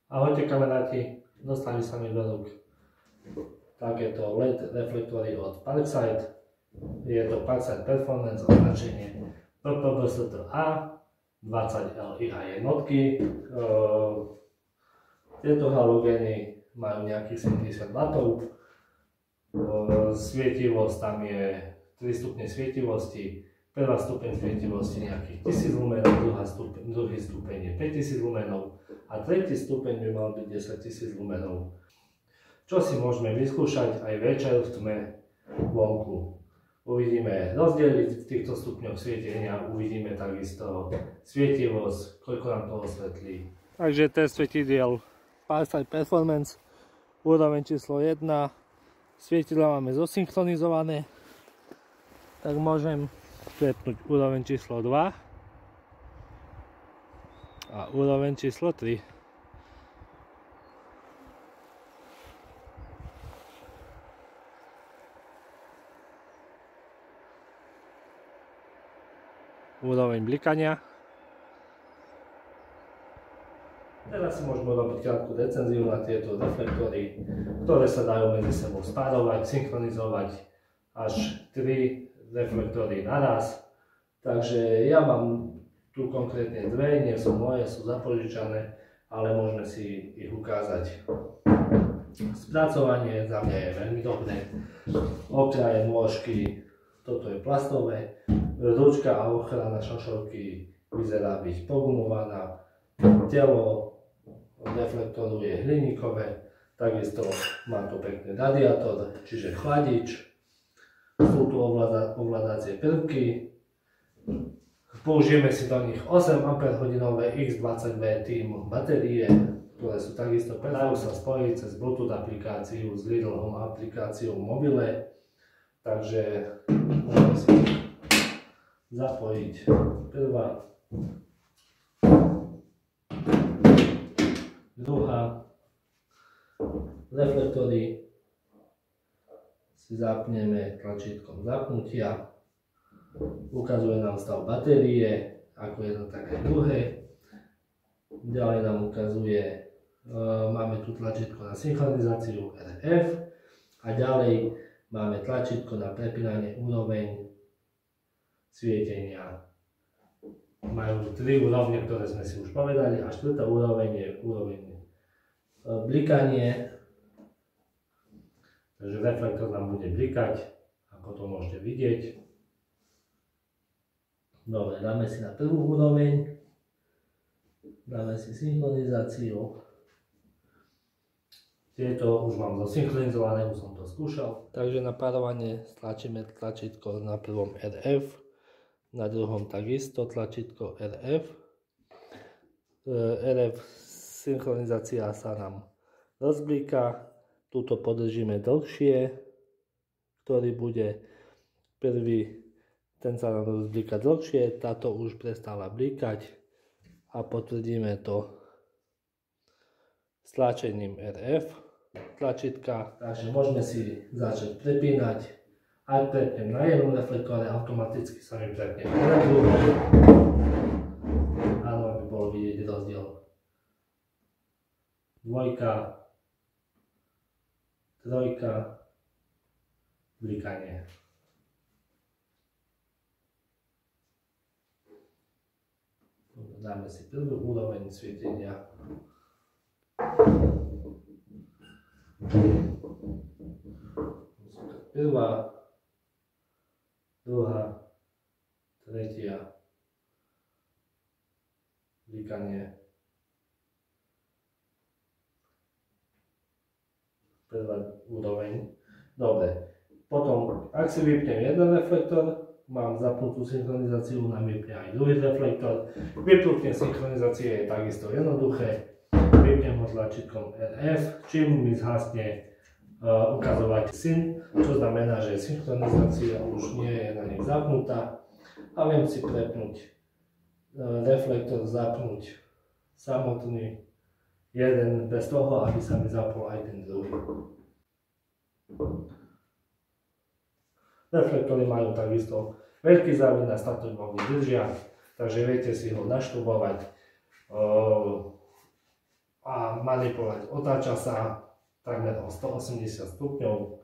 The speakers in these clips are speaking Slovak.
Ahojte kamaráti, dostali sa mi do rúk takéto LED reflektory od Parkside. Je to Parkside Performance označenie PPBSTA 20LIH jednotky. Tieto halogény majú nejakých 70 W. Svietivosť tam je 3 stupne svietivosti. Prvá stupeň svietivosti nejakých 1000 lumenov, druhý stupeň je 5000 lumenov a tretí stupeň by mal byť 10 000 lumenov. Čo si môžeme vyskúšať aj večer v tme vonku. Uvidíme rozdiely v týchto stupňoch svietenia, uvidíme takisto svietivosť, koľko nám to osvetlí. Takže test svetidiel Parkside Performance, úroveň číslo 1, svietidla máme zosynchronizované, tak môžem prepnúť úroveň číslo 2 a úroveň číslo 3. Úroveň blikania. Teraz si môžeme robiť krátku recenziu na tieto reflektory, ktoré sa dajú medzi sebou spárovať, synchronizovať až 3 reflektory naraz. Takže ja mám tu konkrétne dve, nie sú moje, sú zapožičané, ale môžeme si ich ukázať. Spracovanie za mňa je veľmi dobré. Okraje, nôžky, toto je plastové. Ručka a ochrana šošovky vyzerá byť pogumovaná. Telo reflektoru je hliníkové, takisto má to pekný radiátor, čiže chladič. Sú tu ovládacie prvky. Použijeme si do nich 8 Ah X20V Team batérie, ktoré sú takisto dajú sa spojiť cez Bluetooth aplikáciu s Lidl Home aplikáciou mobile. Takže môžeme si zapojiť prvá, druhá. Reflektory si zapneme tlačítkom zapnutia. Ukazuje nám stav batérie, ako jedno, tak aj druhé. Ďalej nám ukazuje, máme tu tlačítko na synchronizáciu RF a ďalej máme tlačítko na prepínanie úroveň svietenia. Majú 3 úrovne, ktoré sme si už povedali, a 4. úroveň je úroveň blikanie. Takže reflektor nám bude blikať, ako to môžete vidieť. Dobre, dáme si na prvú úroveň. Dáme si synchronizáciu. Tieto už mám zosynchronizované, už som to skúšal. Takže na párovanie stlačíme tlačítko na prvom RF, na druhom takisto tlačítko RF. RF synchronizácia sa nám rozblíka. Tuto podržíme dlhšie, ktorý bude prvý, ten sa nám rozblíka dlhšie, táto už prestala blíkať a potvrdíme to stlačením RF tlačítka. Takže môžeme si začať prepínať. Ak prepnem na jednom reflektore, automaticky sa mi prepne na druhom. Áno, aby bolo vidieť rozdiel. Dvojka, trojka, blikanie. Dáme si prvú úroveň svietenia. Prvá, druhá, tretia, blikanie. Prvá úroveň. Dobre. Potom, ak si vypnem jeden reflektor, mám zapnutú synchronizáciu, nám vypne aj druhý reflektor. Vypnutie synchronizácie je takisto jednoduché. Vypnem ho tlačítkom RF, čím mi zhasne ukazovať syn, čo znamená, že synchronizácia už nie je na nej zapnutá. A viem si prepnúť reflektor, zapnúť samotný jeden bez toho, aby sa mi zapol aj ten druhý. Reflektory majú takisto veľký závid na startový vlny držia, takže viete si ho naštubovať manipulovať. Otáča sa takmer o 180 stupňov,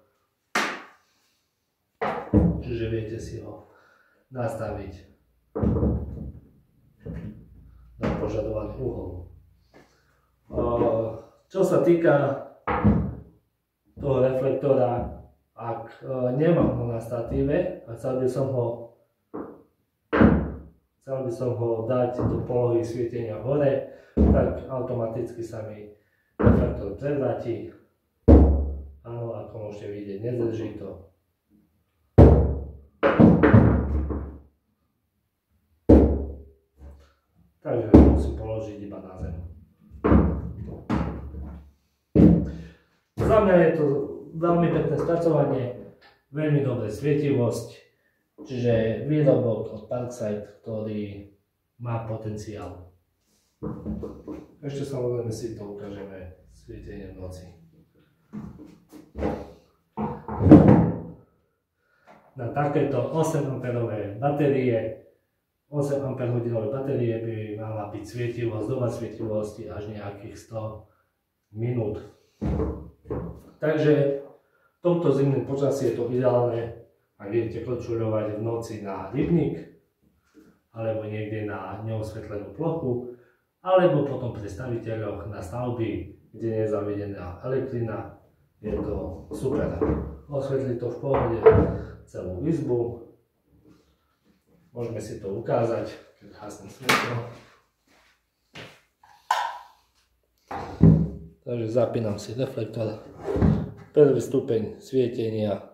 čiže viete si ho nastaviť na požadovaný uhol. Čo sa týka toho reflektora, ak nemám ho na statíve a chcel by som ho dať do polohy svietenia hore, tak automaticky sa mi reflektor prevráti. Áno, ako môžete vidieť, nedrží to. Takže ho musím položiť iba na zem. Za mňa je to veľmi pekné spracovanie, veľmi dobrá svietivosť, čiže výrobok od Parkside, ktorý má potenciál. Ešte samozrejme si to ukážeme svietenie v noci. Na takéto 8 amperové batérie, 8 Ah batérie by mala byť svietivosť, doba svietivosти až nejakých 100 minút. Takže v tomto zimnom počasí je to ideálne, ak idete korčuľovať v noci na rybník, alebo niekde na neosvetlenú plochu, alebo potom pri staviteľoch na stavby, kde nie je zavedená elektrina. Je to super. Osvetlí to v pohode celú izbu. Môžeme si to ukázať, keď hasne svetlo. Takže zapínam si reflektor. Prvý stupeň svietenia,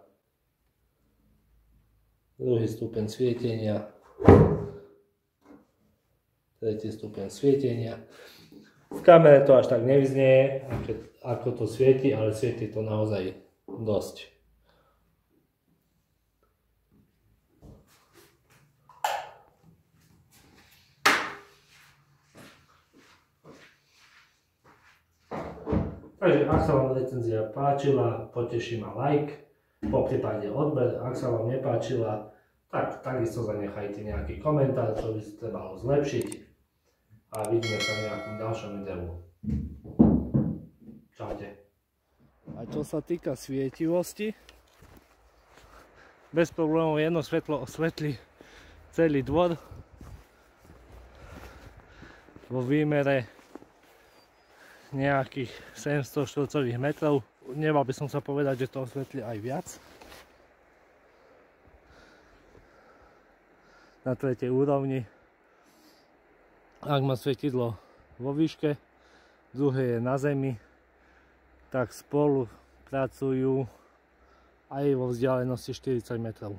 druhý stupeň svietenia, tretí stupeň svietenia. V kamere to až tak nevyznie, ako to svieti, ale svieti to naozaj dosť. Takže ak sa vám recenzia páčila, poteší ma like, poprípade odber. Ak sa vám nepáčila, tak takisto zanechajte nejaký komentár, čo by sa trebalo zlepšiť. A vidíme sa v nejakom ďalšom videu. Čaute. A čo sa týka svietivosti, bez problémov jedno svetlo osvetlí celý dvor vo výmere nejakých 700 štvorcových metrov. Nebal by som sa povedať, že to osvetlí aj viac. Na tretej úrovni. Ak má svietidlo vo výške, druhé je na zemi, tak spolu pracujú aj vo vzdialenosti 40 metrov.